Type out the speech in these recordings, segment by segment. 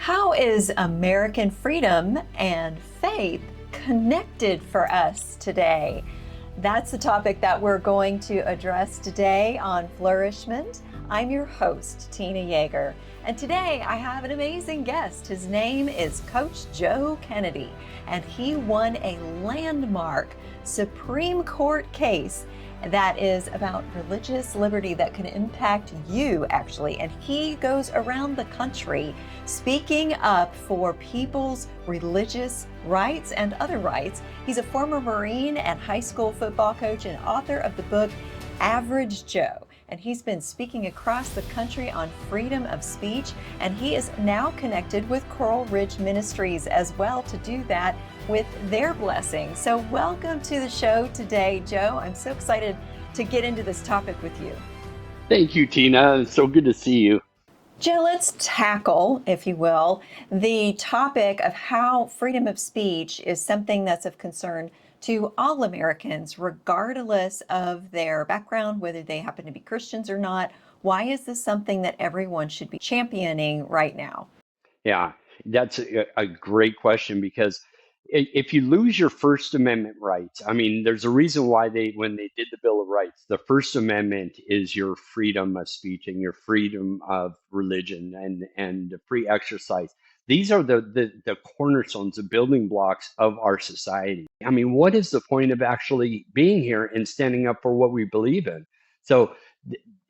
How is American freedom and faith connected for us today? That's the topic that we're going to address today on Flourish-Meant. I'm your host, Tina Yeager, and today I have an amazing guest. His name is Coach Joe Kennedy, and he won a landmark Supreme Court case that is about religious liberty that can impact you, actually. And he goes around the country speaking up for people's religious rights and other rights. He's a former Marine and high school football coach and author of the book Average Joe. And he's been speaking across the country on freedom of speech. And he is now connected with Coral Ridge Ministries as well to do that with their blessing. So welcome to the show today, Joe. I'm so excited to get into this topic with you. Thank you, Tina. It's so good to see you. Joe, let's tackle, if you will, the topic of how freedom of speech is something that's of concern to all Americans, regardless of their background, whether they happen to be Christians or not. Why is this something that everyone should be championing right now? Yeah, that's a great question because if you lose your First Amendment rights, I mean, there's a reason why when they did the Bill of Rights, the First Amendment is your freedom of speech and your freedom of religion and the free exercise. These are the cornerstones, the building blocks of our society. I mean, what is the point of actually being here and standing up for what we believe in? So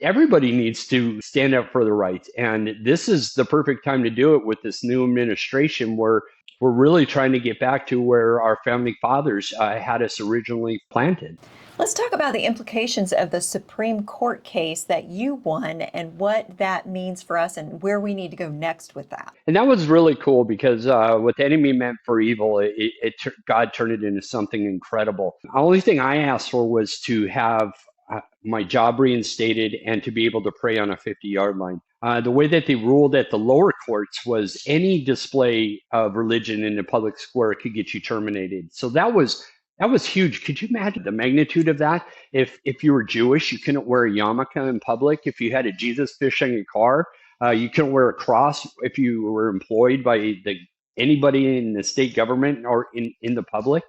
everybody needs to stand up for the rights. And this is the perfect time to do it with this new administration where we're really trying to get back to where our founding fathers had us originally planted. Let's talk about the implications of the Supreme Court case that you won and what that means for us and where we need to go next with that. And that was really cool because what the enemy meant for evil, God turned it into something incredible. The only thing I asked for was to have my job reinstated and to be able to pray on a 50-yard line. The way that they ruled at the lower courts was any display of religion in the public square could get you terminated. So that was huge. Could you imagine the magnitude of that? If you were Jewish, you couldn't wear a yarmulke in public. If you had a Jesus fish on your car, you couldn't wear a cross. If you were employed by anybody in the state government or in the public.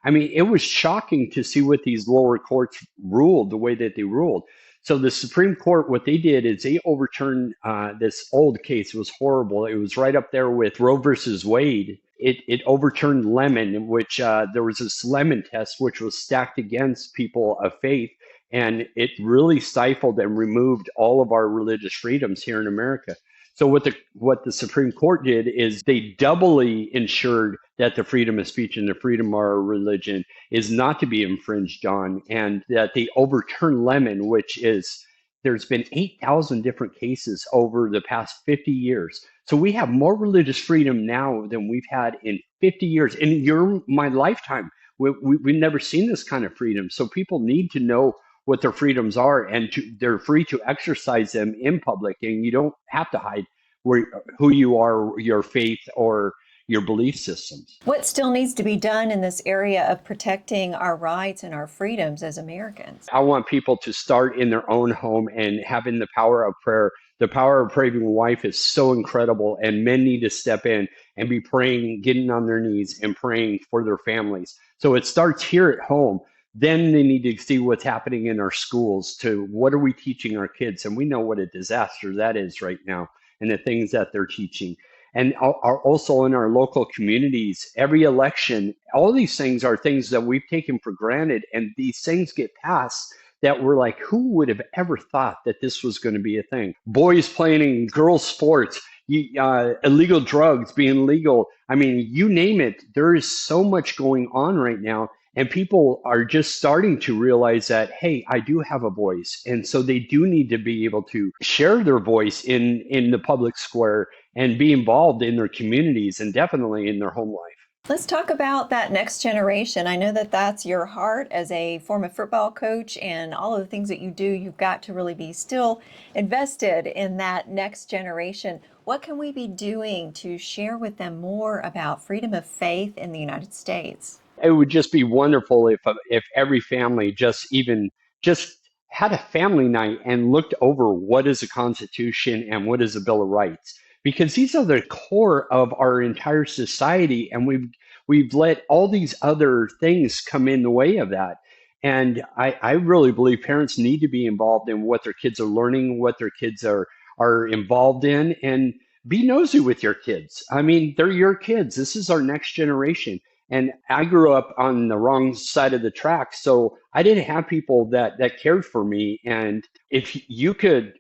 I mean, it was shocking to see what these lower courts ruled the way that they ruled. So the Supreme Court, what they did is they overturned this old case. It was horrible. It was right up there with Roe versus Wade. It overturned Lemon, which there was this Lemon test, which was stacked against people of faith. And it really stifled and removed all of our religious freedoms here in America. So what the Supreme Court did is they doubly ensured that the freedom of speech and the freedom of our religion is not to be infringed on, and that they overturned Lemon, there's been 8,000 different cases over the past 50 years. So we have more religious freedom now than we've had in 50 years. In my lifetime, we've never seen this kind of freedom. So people need to know what their freedoms are, and they're free to exercise them in public, and you don't have to hide who you are, your faith, or your belief systems. What still needs to be done in this area of protecting our rights and our freedoms as Americans? I want people to start in their own home and having the power of prayer. The power of praying wife is so incredible, and men need to step in and be praying, getting on their knees and praying for their families. So it starts here at home. Then they need to see what's happening in our schools to what are we teaching our kids? And we know what a disaster that is right now and the things that they're teaching. And are also in our local communities, every election, all these things are things that we've taken for granted. And these things get passed that we're like, who would have ever thought that this was going to be a thing? Boys playing in girls' sports, illegal drugs being legal. I mean, you name it. There is so much going on right now. And people are just starting to realize that, hey, I do have a voice. And so they do need to be able to share their voice in the public square and be involved in their communities and definitely in their home life. Let's talk about that next generation. I know that that's your heart as a former football coach, and all of the things that you do, you've got to really be still invested in that next generation. What can we be doing to share with them more about freedom of faith in the United States? It would just be wonderful if every family just had a family night and looked over what is a Constitution and what is a Bill of Rights. because these are the core of our entire society, and we've let all these other things come in the way of that. And I really believe parents need to be involved in what their kids are learning, what their kids are involved in, and be nosy with your kids. I mean, they're your kids. This is our next generation. And I grew up on the wrong side of the track, so I didn't have people that cared for me. And if you could,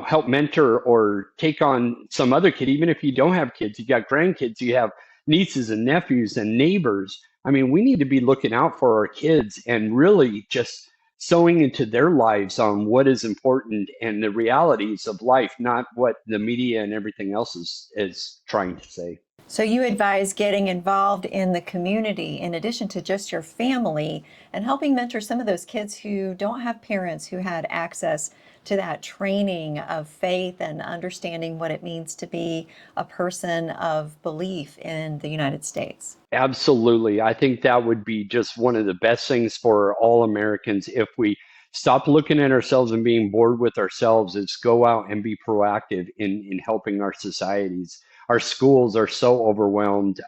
help mentor or take on some other kid, even if you don't have kids, you got grandkids, you have nieces and nephews and neighbors. I mean, we need to be looking out for our kids and really just sowing into their lives on what is important and the realities of life, not what the media and everything else is trying to say. So you advise getting involved in the community in addition to just your family and helping mentor some of those kids who don't have parents who had access to that training of faith and understanding what it means to be a person of belief in the United States. Absolutely. I think that would be just one of the best things for all Americans if we stop looking at ourselves and being bored with ourselves. Is go out and be proactive in helping our societies. Our schools are so overwhelmed.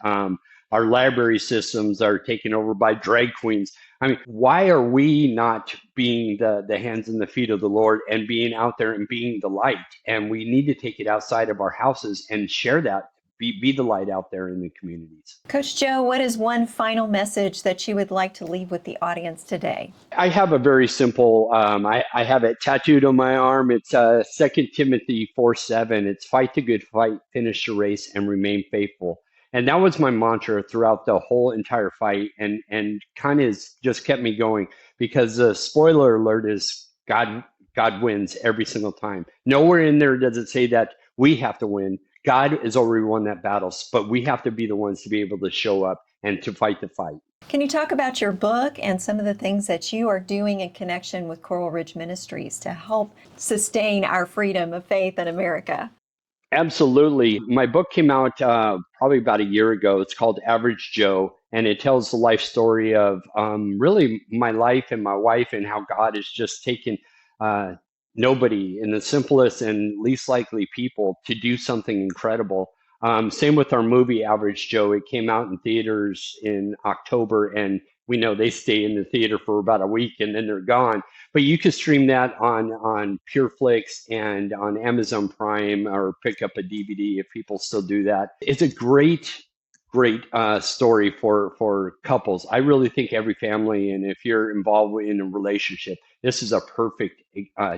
Our library systems are taken over by drag queens. I mean, why are we not being the hands and the feet of the Lord and being out there and being the light? And we need to take it outside of our houses and share that. Be the light out there in the communities. Coach Joe, what is one final message that you would like to leave with the audience today? I have a very simple, I have it tattooed on my arm. It's 2 Timothy 4:7. It's fight the good fight, finish the race, and remain faithful. And that was my mantra throughout the whole entire fight, and kind of just kept me going, because the spoiler alert is God wins every single time. Nowhere in there does it say that we have to win. God has already won that battle, but we have to be the ones to be able to show up and to fight the fight. Can you talk about your book and some of the things that you are doing in connection with Coral Ridge Ministries to help sustain our freedom of faith in America? Absolutely. My book came out probably about a year ago. It's called Average Joe, and it tells the life story of really my life and my wife, and how God has just taken nobody in the simplest and least likely people to do something incredible. Same with our movie, Average Joe. It came out in theaters in October, and we know they stay in the theater for about a week and then they're gone. But you can stream that on PureFlix and on Amazon Prime, or pick up a DVD if people still do that. It's a great story for couples. I really think every family, and if you're involved in a relationship, this is a perfect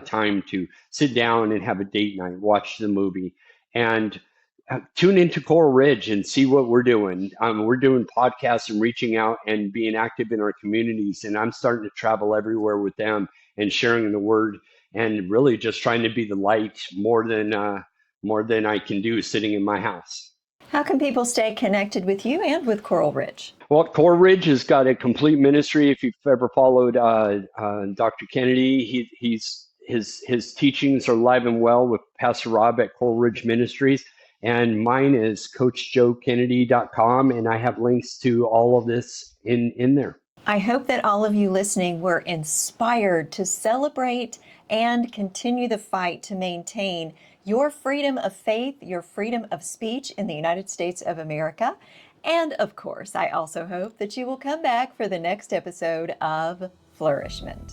time to sit down and have a date night, watch the movie, and tune into Coral Ridge and see what we're doing. We're doing podcasts and reaching out and being active in our communities. And I'm starting to travel everywhere with them and sharing the word, and really just trying to be the light more than I can do sitting in my house. How can people stay connected with you and with Coral Ridge? Well, Coral Ridge has got a complete ministry. If you've ever followed Dr. Kennedy, his teachings are live and well with Pastor Rob at Coral Ridge Ministries. And mine is coachjoekennedy.com, and I have links to all of this in there. I hope that all of you listening were inspired to celebrate and continue the fight to maintain your freedom of faith, your freedom of speech in the United States of America. And of course, I also hope that you will come back for the next episode of Flourish-Meant.